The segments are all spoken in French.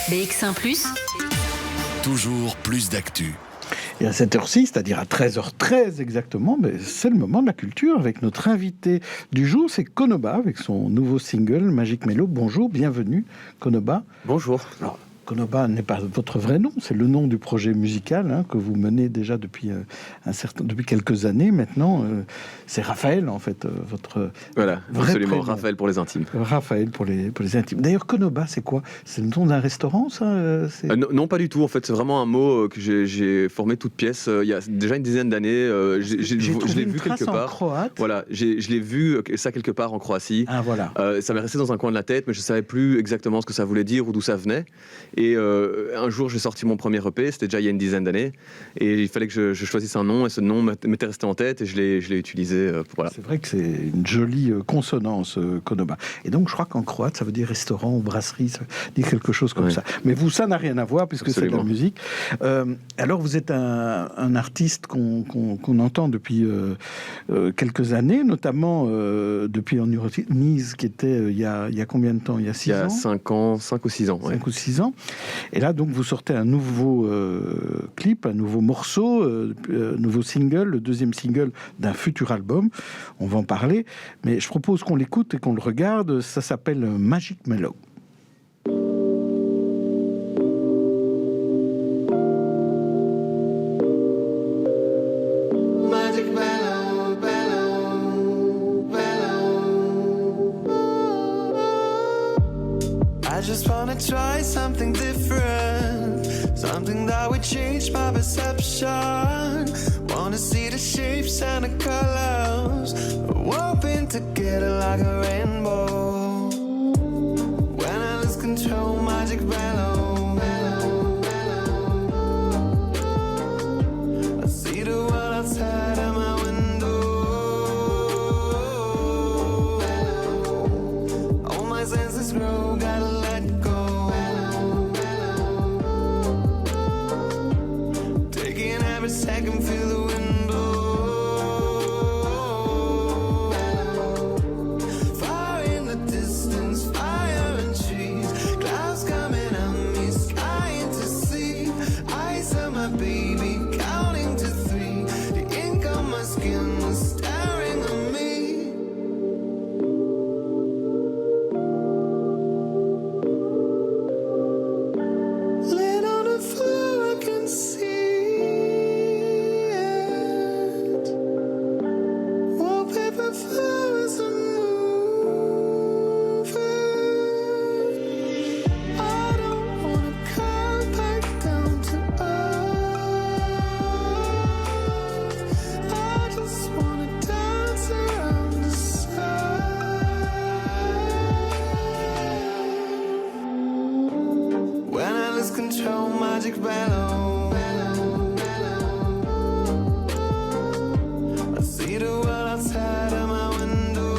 BX1 +, toujours plus d'actu. Et à cette heure-ci, c'est-à-dire à 13h13 exactement, c'est le moment de la culture avec notre invité du jour, c'est Konoba avec son nouveau single Magic Mellow. Bonjour, bienvenue Konoba. Bonjour. Alors, Konoba n'est pas votre vrai nom, c'est le nom du projet musical que vous menez déjà depuis quelques années maintenant. C'est Raphaël en fait, votre voilà, vrai absolument, prénom. Raphaël pour les intimes. Raphaël pour les intimes. D'ailleurs, Konoba, c'est quoi? C'est le nom d'un restaurant, ça non, pas du tout. En fait, c'est vraiment un mot que j'ai formé toute pièce il y a déjà une dizaine d'années. Je l'ai vu quelque part. Croate. Voilà, je l'ai vu ça quelque part en Croatie. Ah voilà. Ça m'est resté dans un coin de la tête, mais je savais plus exactement ce que ça voulait dire ou d'où ça venait. Et un jour, j'ai sorti mon premier EP. C'était déjà il y a une dizaine d'années, et il fallait que je choisisse un nom. Et ce nom m'était resté en tête, et je l'ai utilisé. Voilà. C'est vrai que c'est une jolie consonance, Konoba. Et donc, je crois qu'en croate, ça veut dire restaurant ou brasserie, ça dit quelque chose comme ça. Mais vous, ça n'a rien à voir, puisque c'est de la musique. Alors, vous êtes un artiste qu'on entend depuis quelques années, notamment depuis En Nice, qui était il y a combien de temps? Il y a 6 ans? Il y a 5 ou 6 ans. 5 ou 6 ans. Et là, donc, vous sortez un nouveau clip, un nouveau morceau, nouveau single, le deuxième single d'un futur album. On va en parler, mais je propose qu'on l'écoute et qu'on le regarde. Ça s'appelle Magic Mellow. Just wanna try something different, something that would change my perception. Wanna see the shapes and the colors, warping together like a rainbow. When I lose control, magic mellow. I see the world outside of my window. All my senses grow, gotta let go. Taking every second, feel the wind blow. Far in the distance, fire and trees, clouds coming on me, sky into sea. Eyes of my baby, counting to 3. The ink on my skin is staring at me. Laying on the floor, I can see it. Wallpaper, flowers, and moving. I don't wanna come back down to earth. I just wanna dance around the sun. When I lose control, magic mellow. I see the world outside of my window.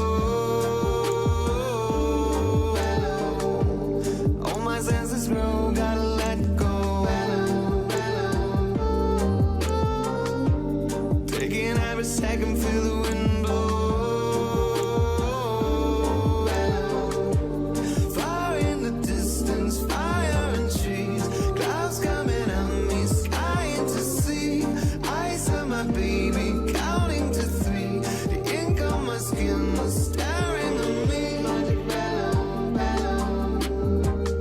All my senses grow, gotta let go. Taking every second, feel the wind blow. Far in the distance, fire and trees, clouds coming on me, sky into sea. Eyes of my baby, counting to 3. The ink on my skin is staring at me. Magic mellow, mellow,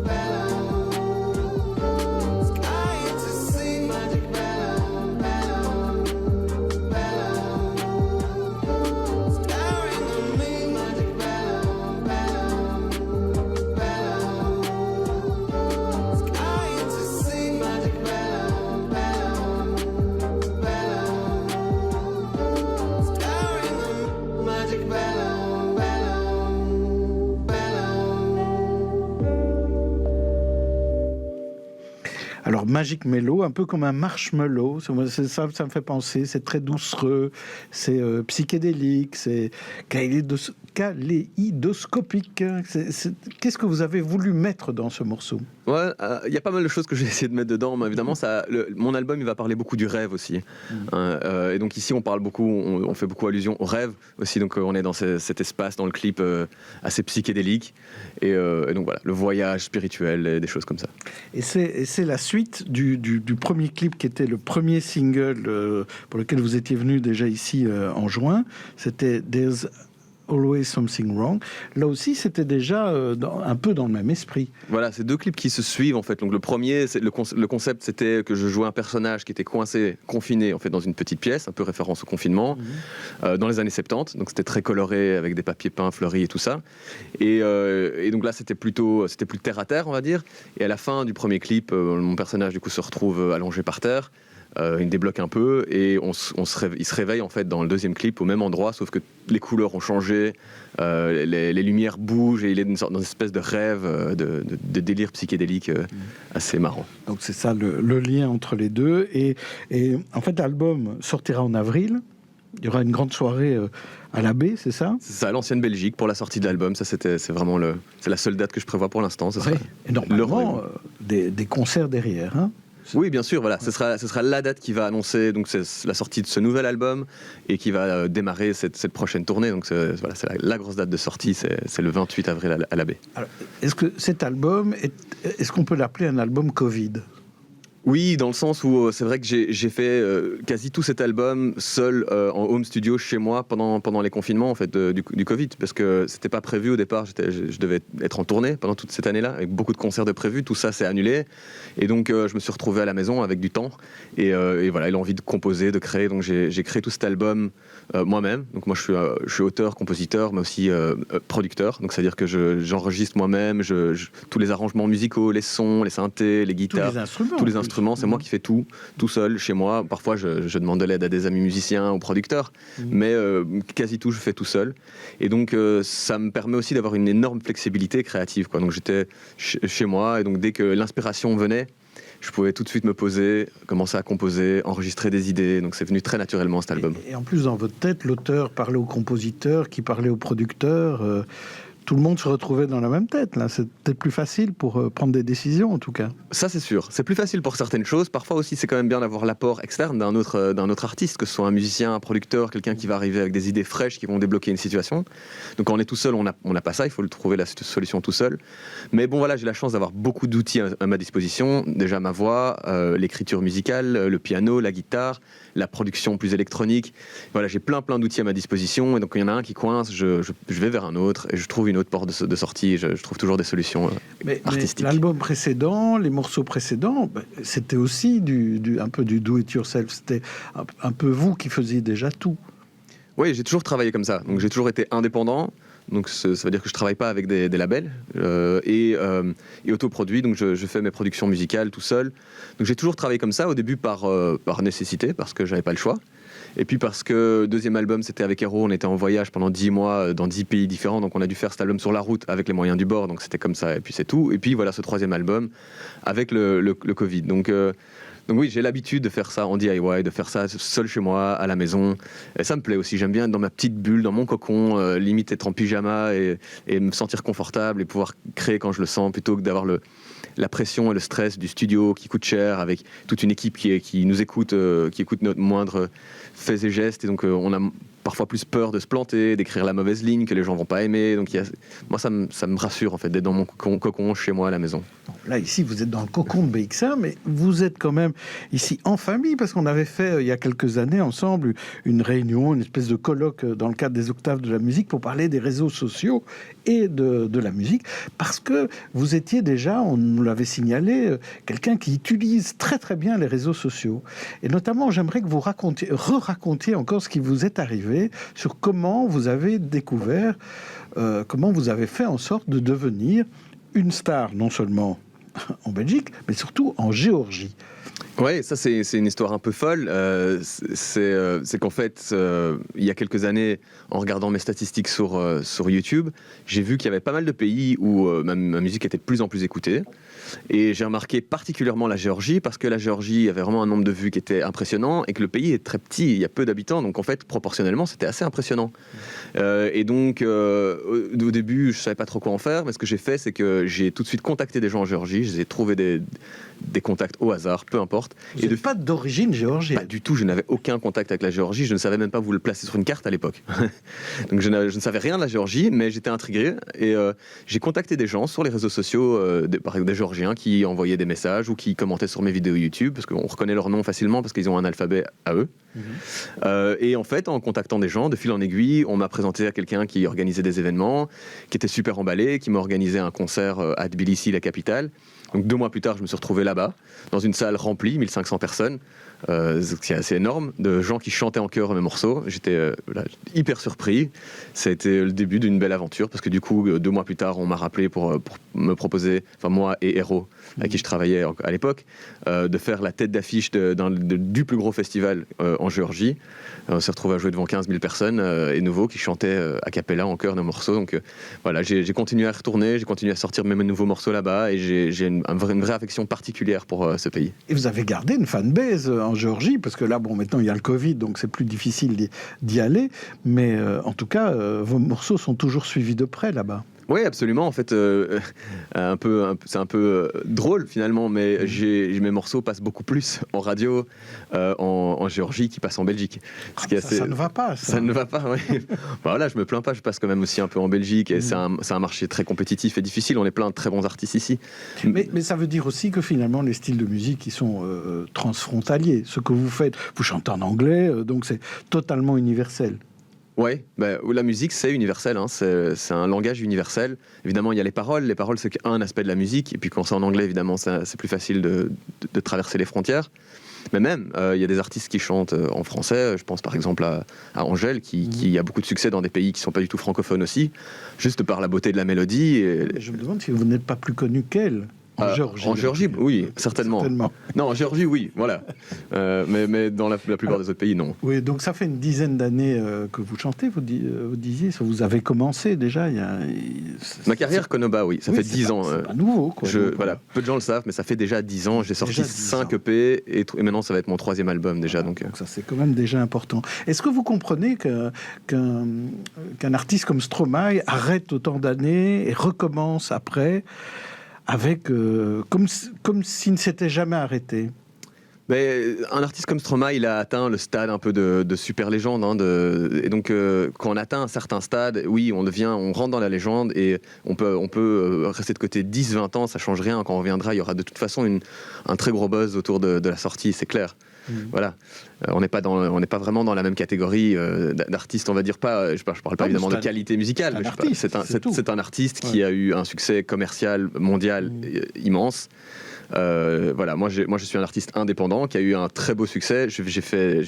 mellow. Alors, Magic Mellow, un peu comme un marshmallow, ça me fait penser, c'est très doucereux, c'est psychédélique, c'est kaléidoscopique. Qu'est-ce que vous avez voulu mettre dans ce morceau ? Ouais, il y a pas mal de choses que j'ai essayé de mettre dedans, mais évidemment, mon album, il va parler beaucoup du rêve aussi. Et donc ici, on parle beaucoup, on fait beaucoup allusion au rêve aussi, donc on est dans cet espace, dans le clip assez psychédélique, et donc voilà, le voyage spirituel, et des choses comme ça. Et c'est la suite du premier clip qui était le premier single pour lequel vous étiez venu déjà ici en juin, c'était There's Always Something Wrong. Là aussi, c'était déjà un peu dans le même esprit. Voilà, c'est deux clips qui se suivent en fait. Donc le premier, le concept, c'était que je jouais un personnage qui était coincé, confiné en fait dans une petite pièce, un peu référence au confinement, dans les années 70. Donc c'était très coloré avec des papiers peints fleuris et tout ça. Et donc là, c'était plus terre à terre, on va dire. Et à la fin du premier clip, mon personnage du coup se retrouve allongé par terre. Il débloque un peu et il se réveille en fait dans le deuxième clip au même endroit, sauf que les couleurs ont changé, les lumières bougent et il est dans une espèce de rêve, de délire psychédélique assez marrant. Donc c'est ça le lien entre les deux. Et en fait, l'album sortira en avril. Il y aura une grande soirée à la baie, c'est ça ? C'est ça, l'ancienne Belgique pour la sortie de l'album. Ça, c'est vraiment c'est la seule date que je prévois pour l'instant. Oui. Et normalement, des concerts derrière, hein ? Oui, bien sûr, voilà. Ce sera la date qui va annoncer donc, c'est la sortie de ce nouvel album et qui va démarrer cette prochaine tournée. Donc c'est la grosse date de sortie, c'est le 28 avril à la baie. Alors, est-ce que cet album, est-ce qu'on peut l'appeler un album Covid ? Oui, dans le sens où c'est vrai que j'ai fait quasi tout cet album seul en home studio chez moi pendant les confinements en fait du Covid, parce que c'était pas prévu au départ. Je devais être en tournée pendant toute cette année-là avec beaucoup de concerts de prévus. Tout ça s'est annulé et donc je me suis retrouvé à la maison avec du temps et voilà, il a envie de composer, de créer. Donc j'ai créé tout cet album moi-même. Donc moi je suis auteur, compositeur, mais aussi producteur. Donc c'est à dire que j'enregistre moi-même, tous les arrangements musicaux, les sons, les synthés, les guitares, tous les instruments. C'est moi qui fais tout seul chez moi. Parfois, je demande de l'aide à des amis musiciens ou producteurs, mais quasi tout, je fais tout seul. Et donc, ça me permet aussi d'avoir une énorme flexibilité créative, quoi. Donc, j'étais chez moi, et donc dès que l'inspiration venait, je pouvais tout de suite me poser, commencer à composer, enregistrer des idées. Donc, c'est venu très naturellement, cet album. Et en plus, dans votre tête, l'auteur parlait au compositeur, qui parlait au producteur. Tout le monde se retrouvait dans la même tête, là. C'était plus facile pour prendre des décisions, en tout cas. Ça, c'est sûr. C'est plus facile pour certaines choses. Parfois aussi, c'est quand même bien d'avoir l'apport externe d'un autre artiste, que ce soit un musicien, un producteur, quelqu'un qui va arriver avec des idées fraîches qui vont débloquer une situation. Donc, quand on est tout seul, on n'a pas ça. Il faut trouver la solution tout seul. Mais bon, voilà, j'ai la chance d'avoir beaucoup d'outils à ma disposition. Déjà, ma voix, l'écriture musicale, le piano, la guitare, la production plus électronique. Voilà, j'ai plein d'outils à ma disposition. Et donc, il y en a un qui coince, je vais vers un autre et je trouve une autre porte de sortie. Je trouve toujours des solutions artistiques. Mais l'album précédent, les morceaux précédents, c'était aussi un peu du do-it-yourself. C'était un peu vous qui faisiez déjà tout. Oui, j'ai toujours travaillé comme ça. Donc j'ai toujours été indépendant. Donc ça veut dire que je travaille pas avec des labels et autoproduit. Donc je fais mes productions musicales tout seul. Donc j'ai toujours travaillé comme ça. Au début par nécessité, parce que j'avais pas le choix. Et puis parce que deuxième album, c'était avec Hero, on était en voyage pendant 10 mois dans 10 pays différents, donc on a dû faire cet album sur la route avec les moyens du bord, donc c'était comme ça, et puis c'est tout. Et puis voilà ce troisième album avec le Covid. Donc oui, j'ai l'habitude de faire ça en DIY, de faire ça seul chez moi, à la maison. Et ça me plaît aussi, j'aime bien être dans ma petite bulle, dans mon cocon, limite être en pyjama et me sentir confortable et pouvoir créer quand je le sens, plutôt que d'avoir la pression et le stress du studio qui coûte cher, avec toute une équipe qui nous écoute, qui écoute notre moindre faits et gestes, et donc on a parfois plus peur de se planter, d'écrire la mauvaise ligne que les gens vont pas aimer. Donc moi ça me rassure en fait d'être dans mon cocon chez moi à la maison. Là ici vous êtes dans le cocon de BX1, mais vous êtes quand même ici en famille, parce qu'on avait fait il y a quelques années ensemble une réunion, une espèce de colloque dans le cadre des Octaves de la musique pour parler des réseaux sociaux et de la musique, parce que vous étiez déjà, on nous l'avait signalé, quelqu'un qui utilise très très bien les réseaux sociaux. Et notamment j'aimerais que vous racontiez encore ce qui vous est arrivé, sur comment vous avez découvert, comment vous avez fait en sorte de devenir une star, non seulement en Belgique, mais surtout en Géorgie. Ouais, ça c'est une histoire un peu folle. C'est qu'en fait, il y a quelques années, en regardant mes statistiques sur YouTube, j'ai vu qu'il y avait pas mal de pays où ma musique était de plus en plus écoutée. Et j'ai remarqué particulièrement la Géorgie, parce que la Géorgie avait vraiment un nombre de vues qui était impressionnant, et que le pays est très petit, il y a peu d'habitants, donc en fait, proportionnellement, c'était assez impressionnant. Et donc, au début, je savais pas trop quoi en faire, mais ce que j'ai fait, c'est que j'ai tout de suite contacté des gens en Géorgie, j'ai trouvé des contacts au hasard, peu importe. Vous n'êtes pas d'origine géorgienne? Pas du tout, je n'avais aucun contact avec la Géorgie, je ne savais même pas vous le placer sur une carte à l'époque. Donc je ne savais rien de la Géorgie, mais j'étais intrigué, et j'ai contacté des gens sur les réseaux sociaux, des Géorgiens qui envoyaient des messages ou qui commentaient sur mes vidéos YouTube, parce qu'on reconnaît leur nom facilement parce qu'ils ont un alphabet à eux. Et en fait, en contactant des gens, de fil en aiguille, on m'a présenté à quelqu'un qui organisait des événements, qui était super emballé, qui m'a organisé un concert à Tbilissi, la capitale. Donc 2 mois plus tard, je me suis retrouvé là-bas, dans une salle remplie, 1500 personnes, c'est assez énorme, de gens qui chantaient en chœur mes morceaux. J'étais hyper surpris. Ça a été le début d'une belle aventure, parce que du coup, 2 mois plus tard, on m'a rappelé pour me proposer, enfin moi et Hero, avec qui je travaillais à l'époque, de faire la tête d'affiche du plus gros festival en Géorgie. On s'est retrouvé à jouer devant 15 000 personnes et nouveaux qui chantaient a cappella en chœur nos morceaux. Donc voilà, j'ai continué à retourner, j'ai continué à sortir mes nouveaux morceaux là-bas, et j'ai une vraie affection particulière pour ce pays. Et vous avez gardé une fanbase en Géorgie, parce que là, bon, maintenant il y a le Covid, donc c'est plus difficile d'y aller, mais en tout cas, vos morceaux sont toujours suivis de près là-bas. Oui, absolument. En fait, c'est un peu drôle finalement, mais mes morceaux passent beaucoup plus en radio en Géorgie qu'ils passent en Belgique. Ça ne va pas, ça. Ça ne va pas, oui. Voilà, je me plains pas, je passe quand même aussi un peu en Belgique, et c'est un marché très compétitif et difficile. On est plein de très bons artistes ici. Mais ça veut dire aussi que finalement, les styles de musique, qui sont transfrontaliers. Ce que vous faites, vous chantez en anglais, donc c'est totalement universel. Ouais, la musique c'est universel, hein. C'est un langage universel. Évidemment, il y a les paroles c'est qu'un aspect de la musique, et puis quand c'est en anglais, évidemment, c'est plus facile de traverser les frontières. Mais même, il y a des artistes qui chantent en français. Je pense par exemple à Angèle, qui a beaucoup de succès dans des pays qui ne sont pas du tout francophones aussi, juste par la beauté de la mélodie. Je me demande si vous n'êtes pas plus connu qu'elle. En Géorgie, oui, certainement. Non, en Géorgie, oui, voilà. Mais dans la plupart des autres pays, non. Oui, donc ça fait une dizaine d'années que vous chantez, vous disiez, vous avez commencé déjà. Ma carrière Konoba, oui, ça fait 10 ans. C'est pas nouveau, quoi. Voilà, peu de gens le savent, mais ça fait déjà 10 ans. J'ai sorti 5 EP, et maintenant ça va être mon 3e album déjà. Donc ça, c'est quand même déjà important. Est-ce que vous comprenez qu'un artiste comme Stromae arrête autant d'années et recommence après avec comme s'il ne s'était jamais arrêté? Un artiste comme Stromae, il a atteint le stade un peu de super légende, hein, et donc quand on atteint un certain stade, oui, on rentre dans la légende, et on peut rester de côté 10-20 ans, ça change rien. Quand on reviendra, il y aura de toute façon un très gros buzz autour de la sortie, c'est clair. Voilà, on n'est pas vraiment dans la même catégorie d'artistes, on va dire. Je parle pas évidemment de qualité musicale, mais c'est un artiste qui a eu un succès commercial mondial immense. Voilà, moi je suis un artiste indépendant qui a eu un très beau succès. J'ai fait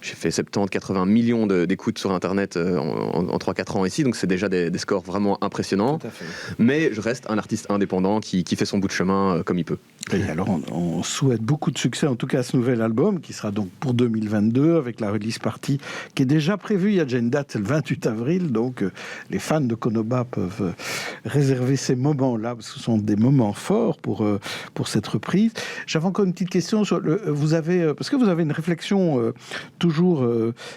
70-80 millions d'écoutes sur internet en 3-4 ans ici, donc c'est déjà des scores vraiment impressionnants. Mais je reste un artiste indépendant qui fait son bout de chemin comme il peut. Et alors on souhaite beaucoup de succès, en tout cas à ce nouvel album, qui sera donc pour 2022, avec la release party qui est déjà prévue. Il y a déjà une date, c'est le 28 avril, donc les fans de Konoba peuvent réserver ces moments-là, parce que ce sont des moments forts pour cette reprise. J'avais encore une petite question sur parce que vous avez une réflexion toujours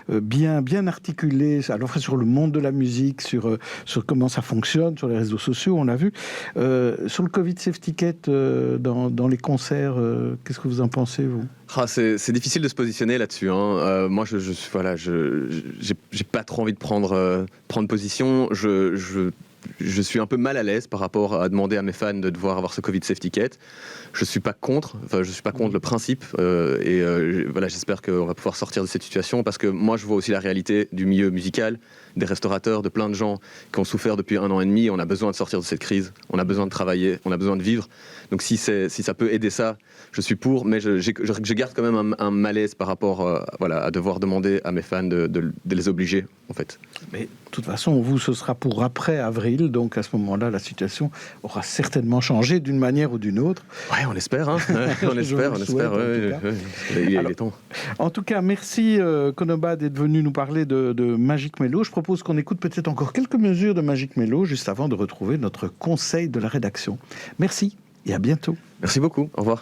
bien articulée, à la fois sur le monde de la musique, sur comment ça fonctionne, sur les réseaux sociaux, on l'a vu. Sur le Covid Safety Ticket, dans les concerts, qu'est-ce que vous en pensez, vous? C'est difficile de se positionner là-dessus, hein. Moi, j'ai pas trop envie de prendre position. Je suis un peu mal à l'aise par rapport à demander à mes fans de devoir avoir ce Covid Safety Ticket. Je suis pas contre le principe, voilà, j'espère qu'on va pouvoir sortir de cette situation, parce que moi je vois aussi la réalité du milieu musical, des restaurateurs, de plein de gens qui ont souffert depuis 1 an et demi. On a besoin de sortir de cette crise, on a besoin de travailler, on a besoin de vivre. Donc si ça peut aider ça, je suis pour, mais je garde quand même un malaise par rapport à devoir demander à mes fans de les obliger, en fait. Mais de toute façon, vous, ce sera pour après avril. avril, donc à ce moment-là, la situation aura certainement changé d'une manière ou d'une autre. Ouais, on espère, hein. On espère. Il est temps. En tout cas, merci Konoba d'être venu nous parler de Magic Mello. Je propose qu'on écoute peut-être encore quelques mesures de Magic Mello juste avant de retrouver notre conseil de la rédaction. Merci et à bientôt. Merci beaucoup. Au revoir.